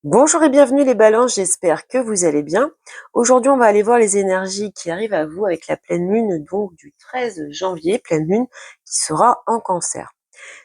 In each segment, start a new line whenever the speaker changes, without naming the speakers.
Bonjour et bienvenue les balances, j'espère que vous allez bien. Aujourd'hui, on va aller voir les énergies qui arrivent à vous avec la pleine lune, donc du 13 janvier, pleine lune qui sera en Cancer.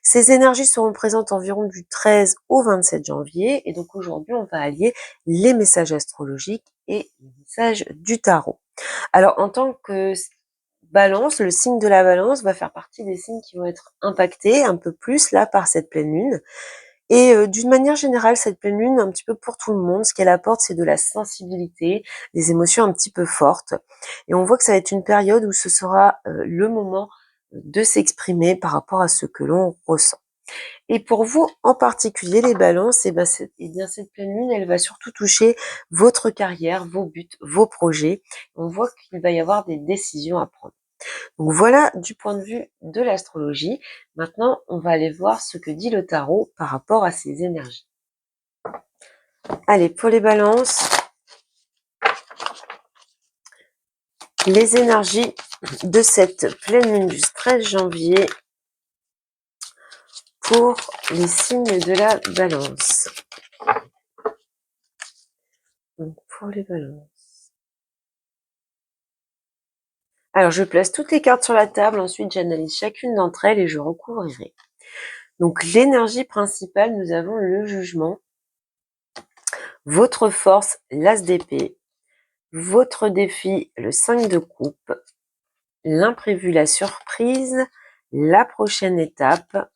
Ces énergies seront présentes environ du 13 au 27 janvier et donc aujourd'hui, on va allier les messages astrologiques et les messages du tarot. Alors, en tant que balance, le signe de la balance va faire partie des signes qui vont être impactés un peu plus là par cette pleine lune. Et d'une manière générale, cette pleine lune, un petit peu pour tout le monde, ce qu'elle apporte, c'est de la sensibilité, des émotions un petit peu fortes. Et on voit que ça va être une période où ce sera le moment de s'exprimer par rapport à ce que l'on ressent. Et pour vous, en particulier les balances, et bien cette pleine lune, elle va surtout toucher votre carrière, vos buts, vos projets. On voit qu'il va y avoir des décisions à prendre. Donc voilà du point de vue de l'astrologie. Maintenant, on va aller voir ce que dit le tarot par rapport à ces énergies. Allez, pour les balances, les énergies de cette pleine lune du 13 janvier pour les signes de la balance. Donc pour les balances. Alors je place toutes les cartes sur la table, ensuite j'analyse chacune d'entre elles et je recouvrirai. Donc l'énergie principale, nous avons le jugement, votre force, l'as d'épée, votre défi, le 5 de coupe, l'imprévu, la surprise, la prochaine étape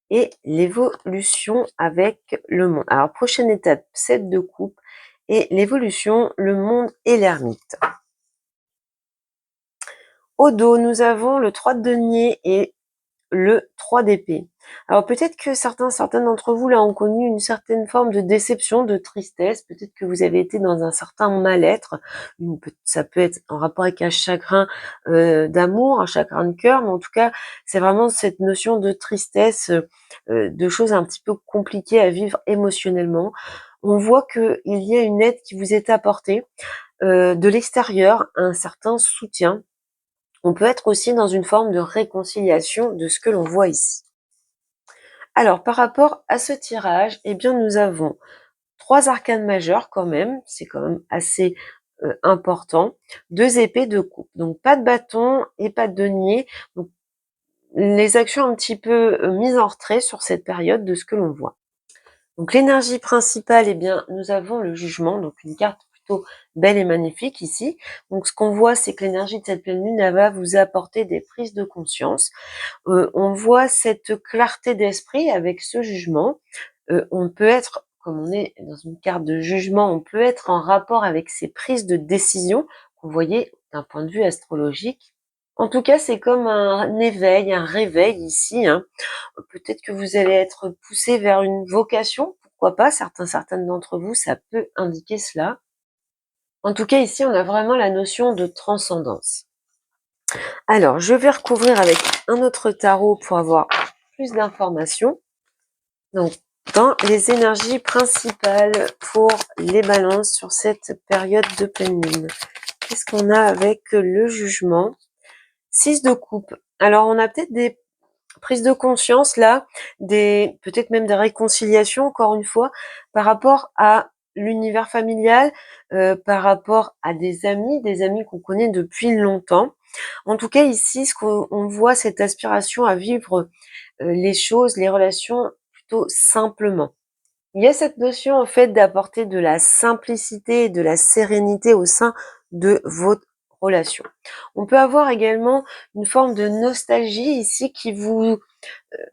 et l'évolution avec le monde. Alors, prochaine étape, 7 de coupe et l'évolution, le monde et l'ermite. Au dos, nous avons le 3 de denier et le 3 d'épée. Alors peut-être que certaines d'entre vous là ont connu une certaine forme de déception, de tristesse, peut-être que vous avez été dans un certain mal-être, ça peut être en rapport avec un chagrin d'amour, un chagrin de cœur, mais en tout cas c'est vraiment cette notion de tristesse, de choses un petit peu compliquées à vivre émotionnellement. On voit qu'il y a une aide qui vous est apportée de l'extérieur, un certain soutien. On peut être aussi dans une forme de réconciliation de ce que l'on voit ici. Alors, par rapport à ce tirage, eh bien, nous avons 3 arcanes majeures quand même, c'est quand même assez important, 2 épées de coupe. Donc, pas de bâton et pas de denier. Donc, les actions un petit peu mises en retrait sur cette période de ce que l'on voit. Donc, l'énergie principale, eh bien, nous avons le jugement, donc une carte plutôt belle et magnifique ici. Donc, ce qu'on voit, c'est que l'énergie de cette pleine lune, elle va vous apporter des prises de conscience. On voit cette clarté d'esprit avec ce jugement. On peut être, comme on est dans une carte de jugement, on peut être en rapport avec ces prises de décision que vous voyez d'un point de vue astrologique. En tout cas, c'est comme un éveil, un réveil ici, hein. Peut-être que vous allez être poussé vers une vocation, pourquoi pas, certaines d'entre vous, ça peut indiquer cela. En tout cas, ici, on a vraiment la notion de transcendance. Alors, je vais recouvrir avec un autre tarot pour avoir plus d'informations. Donc, dans les énergies principales pour les balances sur cette période de pleine lune. Qu'est-ce qu'on a avec le jugement? 6 de coupe. Alors, on a peut-être des prises de conscience là, peut-être même des réconciliations, encore une fois, par rapport à l'univers familial, par rapport à des amis qu'on connaît depuis longtemps. En tout cas, ici, ce qu'on voit, cette aspiration à vivre les choses, les relations plutôt simplement. Il y a cette notion en fait d'apporter de la simplicité et de la sérénité au sein de votre relation. On peut avoir également une forme de nostalgie ici qui vous,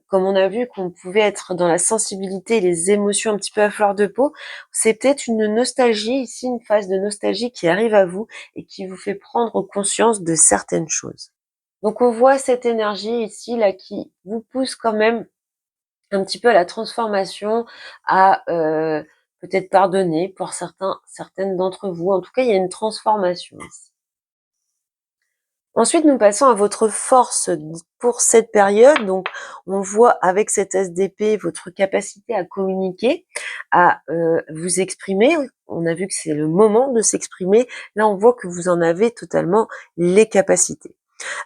comme on a vu qu'on pouvait être dans la sensibilité et les émotions un petit peu à fleur de peau, c'est peut-être une nostalgie ici, une phase de nostalgie qui arrive à vous et qui vous fait prendre conscience de certaines choses. Donc on voit cette énergie ici là qui vous pousse quand même un petit peu à la transformation, à peut-être pardonner pour certaines d'entre vous. En tout cas, il y a une transformation ici. Ensuite, nous passons à votre force pour cette période. Donc, on voit avec cette SDP votre capacité à communiquer, à vous exprimer. On a vu que c'est le moment de s'exprimer. Là, on voit que vous en avez totalement les capacités.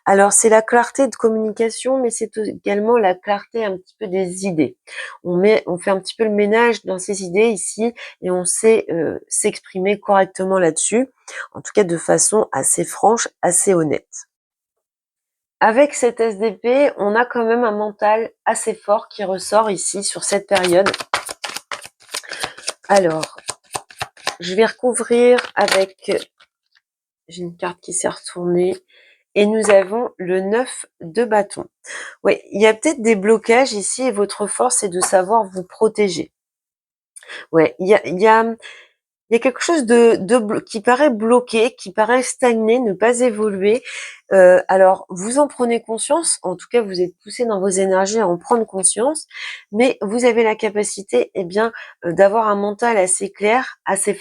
Alors, c'est la clarté de communication, mais c'est également la clarté un petit peu des idées. On fait un petit peu le ménage dans ces idées ici et on sait s'exprimer correctement là-dessus, en tout cas de façon assez franche, assez honnête. Avec cet SDP, on a quand même un mental assez fort qui ressort ici sur cette période. Alors, je vais recouvrir avec, j'ai une carte qui s'est retournée, et nous avons le 9 de bâton. Oui, il y a peut-être des blocages ici et votre force c'est de savoir vous protéger. Ouais, il y a quelque chose qui paraît bloqué, qui paraît stagner, ne pas évoluer. Alors, vous en prenez conscience, en tout cas, vous êtes poussé dans vos énergies à en prendre conscience, mais vous avez la capacité, eh bien, d'avoir un mental assez clair, assez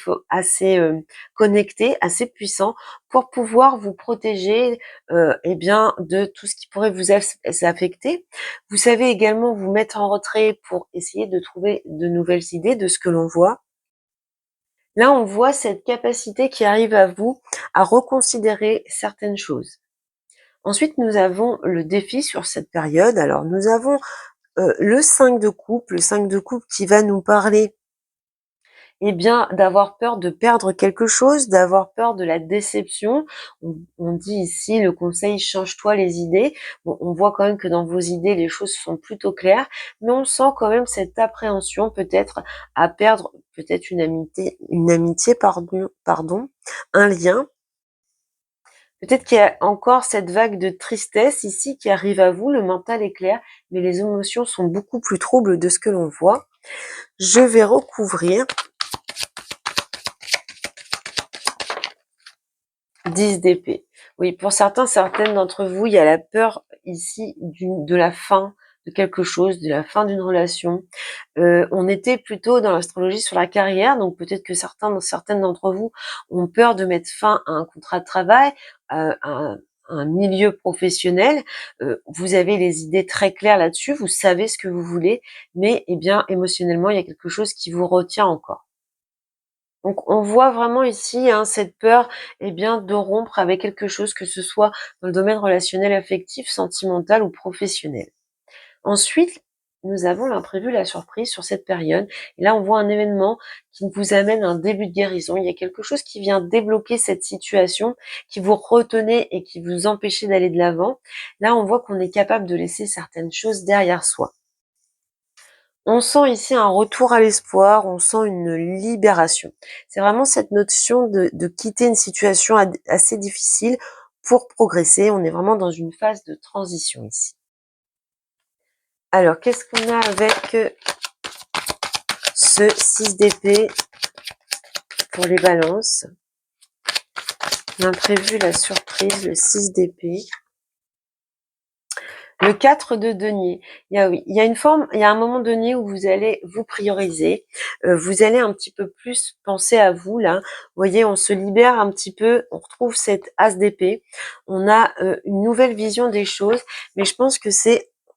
connecté, assez puissant, pour pouvoir vous protéger, eh bien, de tout ce qui pourrait vous affecter. Vous savez également vous mettre en retrait pour essayer de trouver de nouvelles idées de ce que l'on voit. Là, on voit cette capacité qui arrive à vous à reconsidérer certaines choses. Ensuite, nous avons le défi sur cette période. Alors, nous avons le 5 de coupe, le 5 de coupe qui va nous parler eh bien, d'avoir peur de perdre quelque chose, d'avoir peur de la déception. On dit ici le conseil change-toi les idées. Bon, on voit quand même que dans vos idées, les choses sont plutôt claires, mais on sent quand même cette appréhension peut-être à perdre peut-être une amitié, pardon, un lien. Peut-être qu'il y a encore cette vague de tristesse ici qui arrive à vous, le mental est clair, mais les émotions sont beaucoup plus troubles de ce que l'on voit. Je vais recouvrir 10 d'épée. Oui, pour certaines d'entre vous, il y a la peur ici de la fin de quelque chose, de la fin d'une relation. On était plutôt dans l'astrologie sur la carrière, donc peut-être que certaines d'entre vous ont peur de mettre fin à un contrat de travail, à un milieu professionnel. Vous avez les idées très claires là-dessus, vous savez ce que vous voulez, mais eh bien émotionnellement, il y a quelque chose qui vous retient encore. Donc on voit vraiment ici cette peur bien de rompre avec quelque chose, que ce soit dans le domaine relationnel, affectif, sentimental ou professionnel. Ensuite, nous avons l'imprévu, la surprise sur cette période. Et là, on voit un événement qui vous amène un début de guérison. Il y a quelque chose qui vient débloquer cette situation, qui vous retenait et qui vous empêchait d'aller de l'avant. Là, on voit qu'on est capable de laisser certaines choses derrière soi. On sent ici un retour à l'espoir, on sent une libération. C'est vraiment cette notion de quitter une situation assez difficile pour progresser. On est vraiment dans une phase de transition ici. Alors, qu'est-ce qu'on a avec ce 6 d'épée pour les balances? L'imprévu, la surprise, le 6 d'épée. Le 4 de denier. Il y a un moment donné où vous allez vous prioriser. Vous allez un petit peu plus penser à vous, là. Vous voyez, on se libère un petit peu, on retrouve cette as d'épée. On a une nouvelle vision des choses, mais je pense que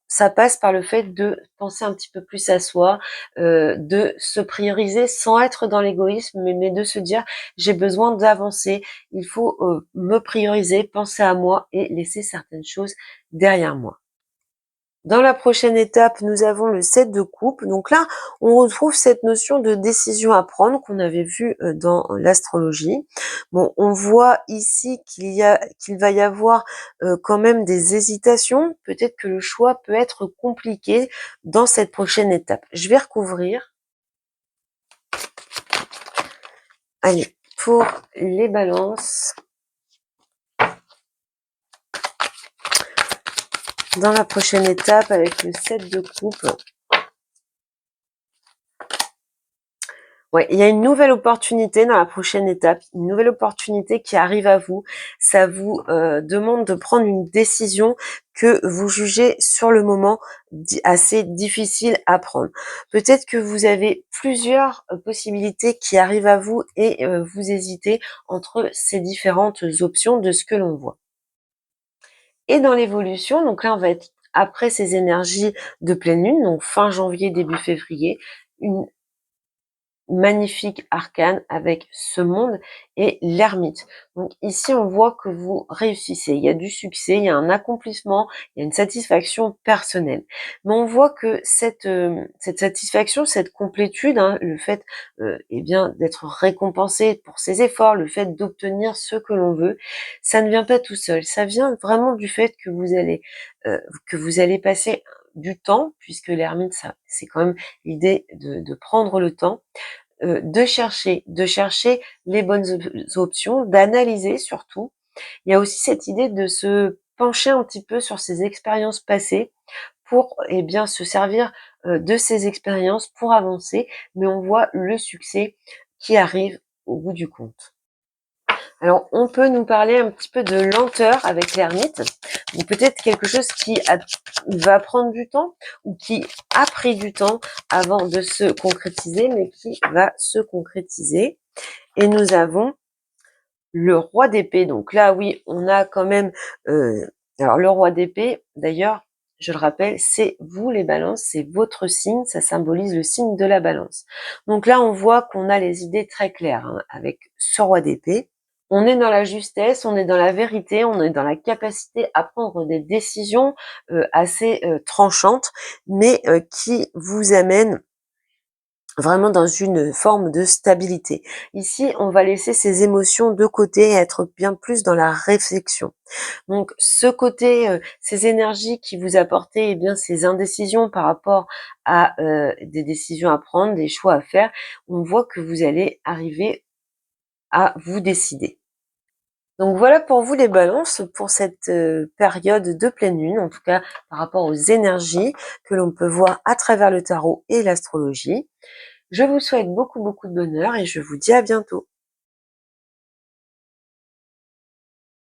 ça passe par le fait de penser un petit peu plus à soi, de se prioriser sans être dans l'égoïsme, mais de se dire j'ai besoin d'avancer, il faut me prioriser, penser à moi et laisser certaines choses derrière moi. Dans la prochaine étape, nous avons le 7 de coupe. Donc là, on retrouve cette notion de décision à prendre qu'on avait vu dans l'astrologie. Bon, on voit ici qu'il va y avoir quand même des hésitations. Peut-être que le choix peut être compliqué dans cette prochaine étape. Je vais recouvrir. Allez, pour les balances. Dans la prochaine étape, avec le 7 de coupe. Ouais, il y a une nouvelle opportunité dans la prochaine étape, une nouvelle opportunité qui arrive à vous. Ça vous demande de prendre une décision que vous jugez sur le moment assez difficile à prendre. Peut-être que vous avez plusieurs possibilités qui arrivent à vous et vous hésitez entre ces différentes options de ce que l'on voit. Et dans l'évolution, donc là on va être après ces énergies de pleine lune, donc fin janvier, début février, magnifique arcane avec ce monde et l'ermite. Donc ici, on voit que vous réussissez. Il y a du succès, il y a un accomplissement, il y a une satisfaction personnelle. Mais on voit que cette satisfaction, cette complétude, hein, le fait eh bien d'être récompensé pour ses efforts, le fait d'obtenir ce que l'on veut, ça ne vient pas tout seul. Ça vient vraiment du fait que vous allez passer du temps, puisque l'ermite, ça, c'est quand même l'idée de prendre le temps, de chercher les bonnes options, d'analyser surtout. Il y a aussi cette idée de se pencher un petit peu sur ses expériences passées pour eh bien se servir de ces expériences pour avancer, mais on voit le succès qui arrive au bout du compte. Alors, on peut nous parler un petit peu de lenteur avec l'ermite, ou peut-être quelque chose va prendre du temps, ou qui a pris du temps avant de se concrétiser, mais qui va se concrétiser. Et nous avons le roi d'épée. Donc là, oui, on a quand même... alors, le roi d'épée, d'ailleurs, je le rappelle, c'est vous les balances, c'est votre signe, ça symbolise le signe de la balance. Donc là, on voit qu'on a les idées très claires hein, avec ce roi d'épée. On est dans la justesse, on est dans la vérité, on est dans la capacité à prendre des décisions assez tranchantes, mais qui vous amènent vraiment dans une forme de stabilité. Ici, on va laisser ces émotions de côté et être bien plus dans la réflexion. Donc, ce côté, ces énergies qui vous apportaient, eh bien, ces indécisions par rapport à des décisions à prendre, des choix à faire, on voit que vous allez arriver à vous décider. Donc voilà pour vous les balances pour cette période de pleine lune, en tout cas par rapport aux énergies que l'on peut voir à travers le tarot et l'astrologie. Je vous souhaite beaucoup de bonheur et je vous dis à bientôt.